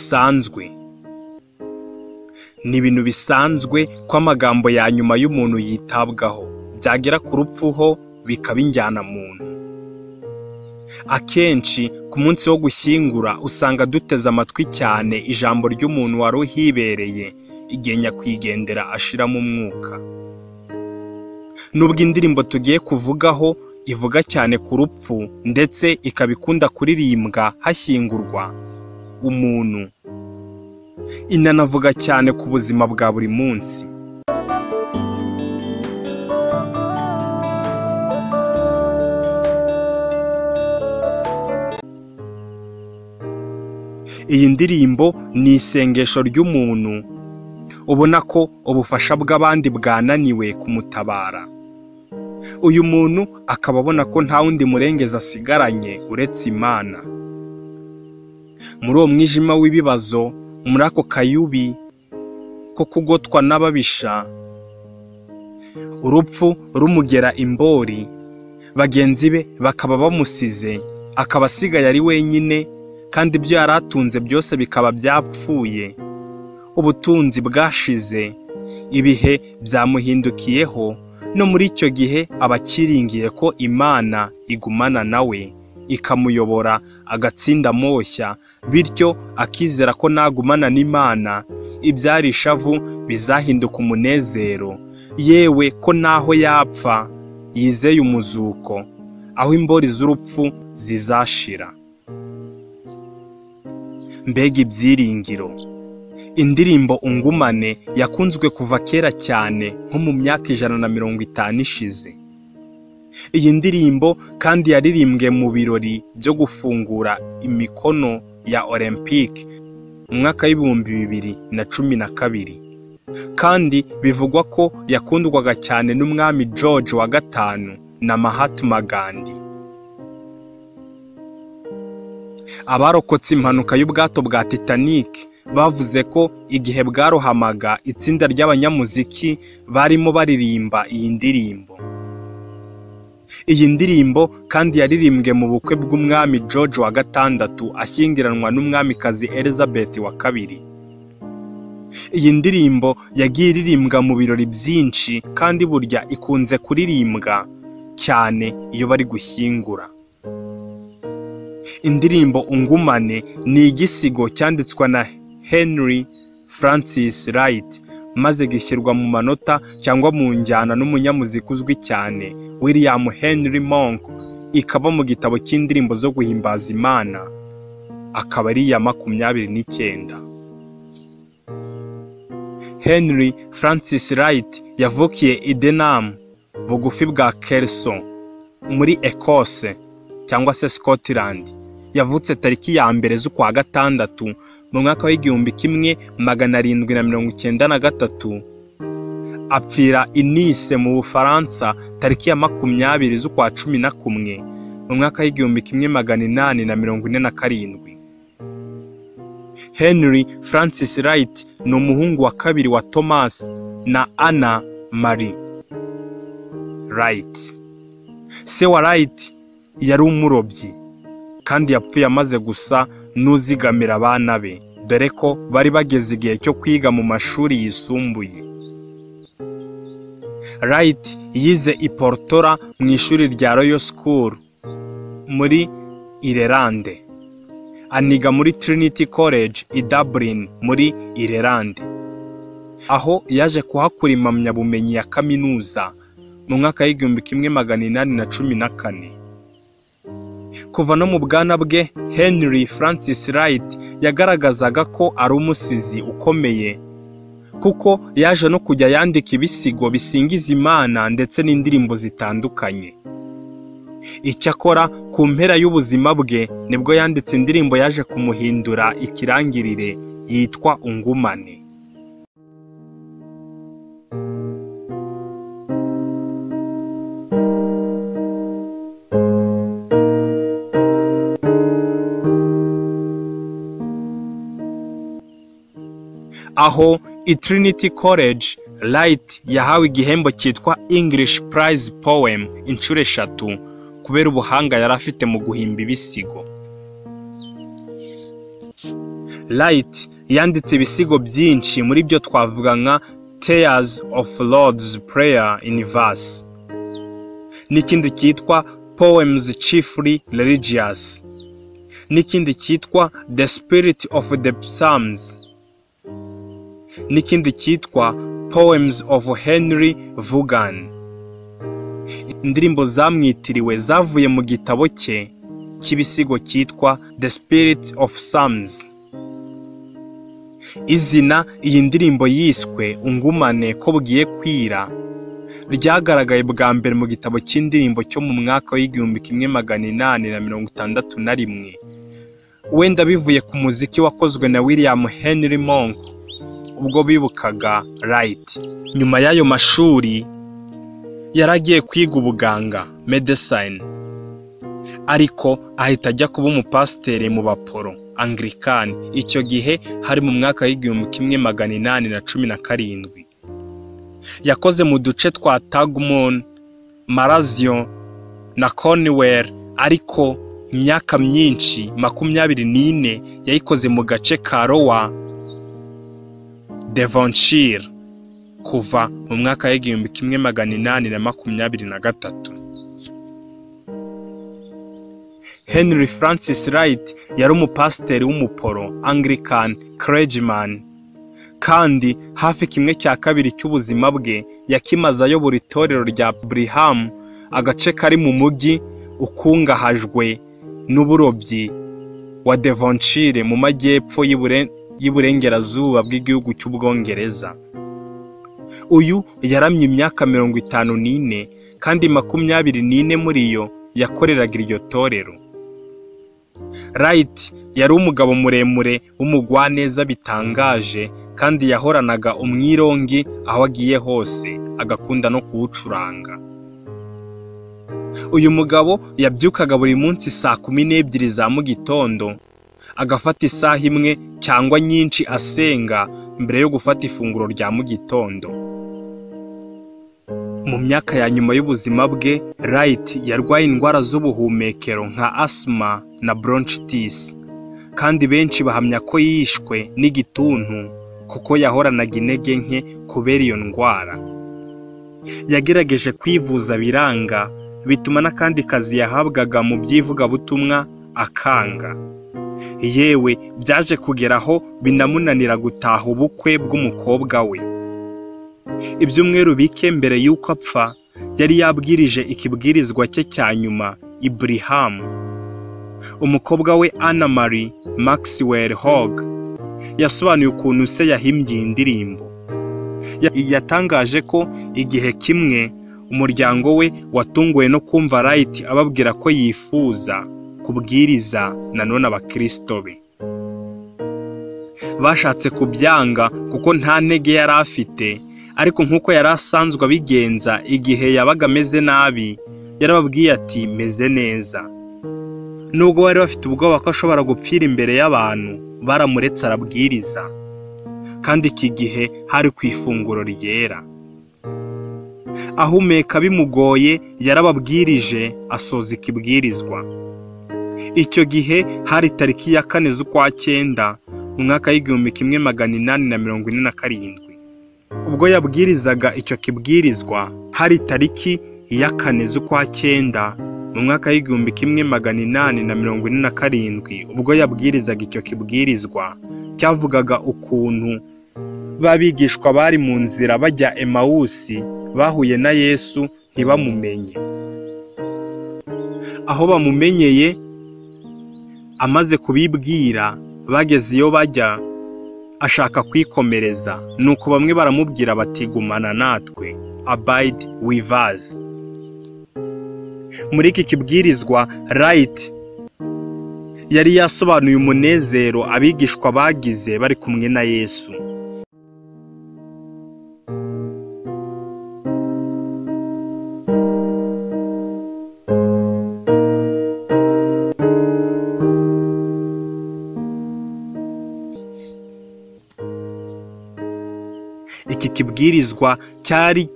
bisanzwe. Ni ibintu bisanzwe ko amagambo ya nyuma y'umuntu yitabwaho, byagera ku rupfu ho bikaba injyana muntu. Akenshi ku munsi wo gushyingura usanga duteze amatwi cyane ijambo ry'umuntu wari uhibereye igihe nyakwigendera ashiramo umwuka. Nubwo indirimbo tugiye kuvugaho ivuga cyane ku rupfu ndetse ikabikunda kuririmbwa hashyingurwa umuntu, inanavuga cyane ku buzima bwa buri munsi. Iyi ndirimbo ni isengesho ry'umuntu ubona ko ubufasha bw'abandi bwananiwe kumutabara. Uyu muntu akaba abona ko nta wundi murengezi asigaranye uretse Imana. Muri uwo mwijima w'ibibazo, muri ako kayubi ko kugotwa n'ababisha, urupfu rumugera imbori, bagenzi be bakaba bamusize, akaba asigaye ari wenyine, kandi ibyo yari atunze byose bikaba byapfuye. Ubutunzi bwashize, ibihe byamuhindukiyeho, no muri icyo gihe abakiringiye ko Imana igumana nawe ikamuyobora agatsinda amoshya, bityo akizera ko nagumana n'Imana ibyari ishavu bizahinduka umunezero, yewe ko naho yapfa yizeye umuzuko, aho imbori z'urupfu zizashira. Mbega ibyiringiro! Indirimbo Ungumane yakunzwe kuva kera cyane, nko mu myaka 150 ishize. Iyi ndirimbo kandi yaririmbwe mu birori byo gufungura imikono ya Olympique mu mwaka w'2012, kandi bivugwa ko yakundwaga cyane n'umwami George wa gatanu na Mahatma Gandhi. Abarokotse impanuka y'ubwato bwa Titanic bavuze ko igihe bwarohamaga itsinda ry'abanyamuziki barimo baririmba iyi ndirimbo. Iyi ndirimbo kandi yaririmbwe mu bukwe bw'umwami George wa gatandatu ashyingiranwa n'umwamikazi Elizabeth wa kabiri. Iyi ndirimbo yagiye iririmbwa mu birori byinshi, kandi burya ikunze kuririmbwa cyane iyo bari gushyingura. Indirimbo Ungumane ni igisigo cyanditswe na Henry Francis Wright, maze gishyirwa mu manota cyangwa mu njyana n'umunyamuziki uzwi cyane William Henry Monk, ikaba mu gitabo cy'indirimbo zo guhimbaza Imana, akaba ari iya 29. Henry Francis Wright yavukiye i Denham, bugufi bwa Kelso muri Ecosse cyangwa se Scotland. Yavutse tariki ya 1 z'ukwa gatandatu mu mwaka w'1793, apfira i Nice mu Bufaransa tariki ya 20 z'ukwa 11 mu mwaka w'1847. Henry Francis Wright ni umuhungu wa kabiri wa Thomas na Anna Marie Wright. Se wa Wright yari umurobyi, kandi yapfuye amaze gusa n'uzigamira abana be, dore ko bari bageze igihe cyo kwiga mu mashuri yisumbuye. Wright yize i Portora mu ishuri rya Royal School muri Ireland, aniga muri Trinity College i Dublin muri Ireland, aho yaje kuhakura impamyabumenyi ya kaminuza mu mwaka w'1814. Kuva no mu bwana bwe, Henry Francis Wright yagaragazaga ko ari umusizi ukomeye, kuko yaje no kujya yandika ibisigo bisingiza Imana ndetse n'indirimbo zitandukanye. Icyakora ku mpera y'ubuzima bwe nibwo yanditse indirimbo yaje kumuhindura ikirangirire yitwa Ungumane. Aho i Trinity College, Wright yahawe igihembo cyitwa English Prize Poem inshuro 3 kubera ubuhanga yari afite mu guhimba ibisigo. Wright yanditse ibisigo byinshi, muri byo twavuga nka Tears of Lord's Prayer in Verse, n'ikindi cyitwa Poems Chiefly Religious, n'ikindi cyitwa The Spirit of the Psalms, n'ikindi cyitwa Poems of Henry Vaughan. Indirimbo zamwitiriwe zavuye mu gitabo cye cy'ibisigo cyitwa The Spirit of Psalms. Izina iyi ndirimbo yiswe Ungumane ko bugiye kwira ryagaragaye bwa mbere mu gitabo cy'indirimbo cyo mu mwaka w'1861, wenda bivuye ku muziki wakozwe na William Henry Monk ubwo bibukaga Wright. Nyuma y'ayo mashuri yaragiye kwiga ubuganga, medicine, ariko ahita ajya kuba umupasiteri mu baporo Anglican. Icyo gihe hari mu mwaka w'1817. Yakoze mu duce twa Tagmon, Marazio na Cornwall, ariko imyaka myinshi 24 yayikoze mu gace ka Lower Devonshire kuva mu mwaka w'1823. Henry Francis Wright yari umupasiteri w'umuporo Anglican clergyman, kandi hafi 1/2 cy'ubuzima bwe yakimaze ayobora itorero rya Brigham, agace kari mu mujyi ukungahajwe n'uburobyi wa Devonshire mu majyepfo y'Iburengerazuba bw'igihugu cy'Ubwongereza. Uyu yaramye imyaka 54, kandi 24 muri yo yakoreraga iryo torero. Wright yari umugabo muremure w'umugwaneza bitangaje, kandi yahoranaga umwirongi aho agiye hose, agakunda no kuwucuranga. Uyu mugabo yabyukaga buri munsi saa 12 za mu gitondo, agafata isaha imwe cyangwa nyinshi asenga mbere yo gufata ifunguro rya mu gitondo. Mu myaka ya nyuma y'ubuzima bwe, Wright yarwaye indwara z'ubuhumekero nka asthma na bronchitis, kandi benshi bahamya ko yishwe n'igituntu kuko yahoranaga intege nke kubera iyo ndwara. Yagerageje kwivuza biranga, bituma n'akandi kazi yahabwaga mu by'ivugabutumwa akanga. Yewe byaje kugeraho binamunanira gutaha ubukwe bw'umukobwa we. Ibyumweru bike mbere y'uko apfa, yari yabwirije ikibwirizwa cye cya nyuma i Brigham. Umukobwa we Anna Marie Maxwell Hogg yasobanuye ukuntu se yahimbye indirimbo. Yatangaje ko igihe kimwe umuryango we watunguwe no kumva Wright ababwira ko yifuza kubwiriza nanone abakristo be. Bashatse kubyanga kuko nta ntege yari afite, ariko nk'uko yari asanzwe abigenza igihe yabaga ameze nabi, yarababwiye ati meze neza. Nubwo bari bafite ubwoba ko ashobora gupfira imbere y'abantu, baramuretse arabwiriza, kandi iki gihe hari ku ifunguro ryera. Ahumeka bimugoye yarababwirije asoza ikibwirizwa. Icyo gihe hari tariki ya 4 z'ukwa 9 mu mwaka w'1847. Ubwo yabwirizaga icyo kibwirizwa, hari tariki ya 4 z'ukwa 9 mu mwaka w'1847, ubwo yabwirizaga icyo kibwirizwa cyavugaga ukuntu babigishwa bari mu nzira bajya Emawusi bahuye na Yesu ntibamumenye. Aho bamumenyeye, amaze kubibwira, bageze iyo bajya ashaka kwikomereza, nuko bamwe baramubwira bati gumana natwe, abide with us. Muri iki kibwirizwa, Wright yari yasobanuye umunezero abigishwa bagize bari kumwe na Yesu. Iki kibwirizwa cyari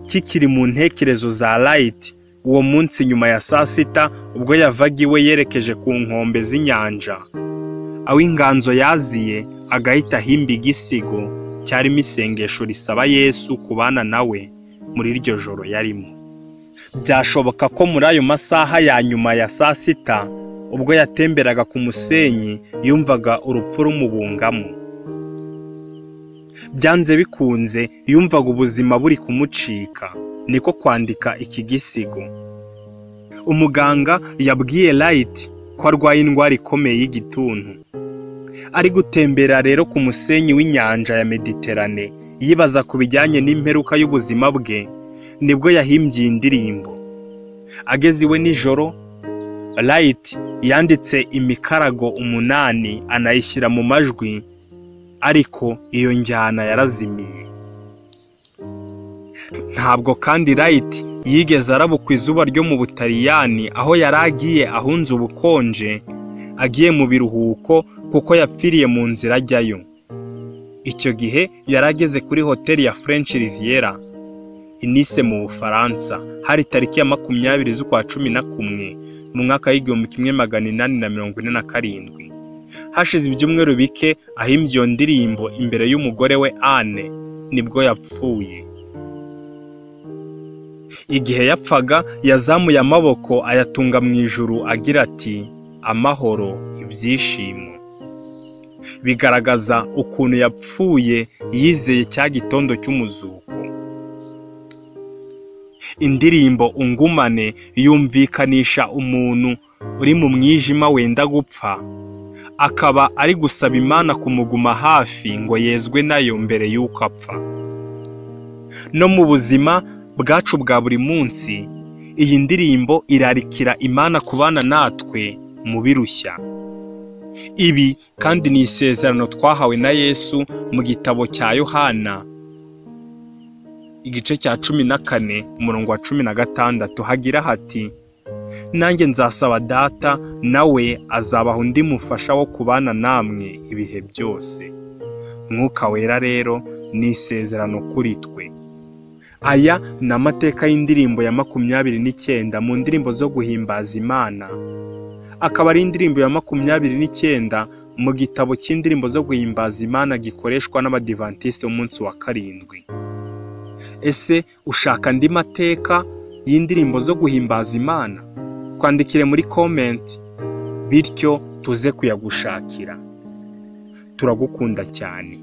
kikiri mu ntekerezo za Wright uwo munsi nyuma ya saa 6, ubwo yavaga iwe yerekeje ku nkombe z'inyanja, aho inganzo yaziye agahita ahimba igisigo cyarimo isengesho risaba Yesu kubana nawe muri iryo joro yarimo. Byashoboka ko muri ayo masaha ya nyuma ya saa sita ubwo yatemberaga ku musenyi yumvaga urupfu rumubungamo. Byanze bikunze yumvaga ubuzima buri kumucika, niko kwandika iki gisigo. Umuganga yabwiye Wright ko arwaye indwara ikomeye y'igituntu. Ari gutembera rero ku musenyi w'inyanja ya Mediterane yibaza ku bijyanye n'imperuka y'ubuzima bwe, nibwo yahimbye iyi ndirimbo. Ageze iwe nijoro, Wright yanditse imikarago 8 anayishyira mu majwi, ariko iyo njyana yarazimiye. Ntabwo kandi Wright yigeze arabukwa izuba ryo mu Butaliyani aho yari agiye ahunze ubukonje, agiye mu biruhuko kuko yapfiriye mu nzira ajyayo. Icyo gihe yari ageze kuri hoteli ya French Riviera i Nice mu Bufaransa, hari tariki ya 20 z'ukwa 11 mu mwaka w'1847. Hashize ibyumweru bike ahimbye iyo ndirimbo imbere y'umugore we Anne, nibwo yapfuye. Igihe yapfaga yazamuye amaboko ayatunga mu ijuru agira ati amahoro, ibyishimo. Bigaragaza ukuntu yapfuye yizeye cya gitondo cy'umuzuko. Indirimbo Ungumane yumvikanisha umuntu uri mu mwijima wenda gupfa, akaba ari gusaba Imana kumuguma hafi ngo yezwe nayo mbere y'uko apfa. No mu buzima bwacu bwa buri munsi, iyi ndirimbo irarikira Imana kubana natwe mu birushya. Ibi kandi ni isezerano twahawe na Yesu mu gitabo cya Yohana igice cya 14 umurongo wa 16 hagira hati, nanjye nzasaba Data nawe azabaha undi mufasha wo kubana namwe ibihe byose. Mwuka Wera rero ni isezerano kuri twe. Aya ni amateka y'indirimbo ya 29 mu ndirimbo zo guhimbaza Imana. Akaba ari indirimbo ya 29 mu gitabo cy'indirimbo zo guhimbaza Imana gikoreshwa n'Abadivantisite umunsi wa 7. Ese ushaka andi mateka y'indirimbo zo guhimbaza Imana? Twandikire muri comment, bityo tuze kuyagushakira. Turagukunda cyane.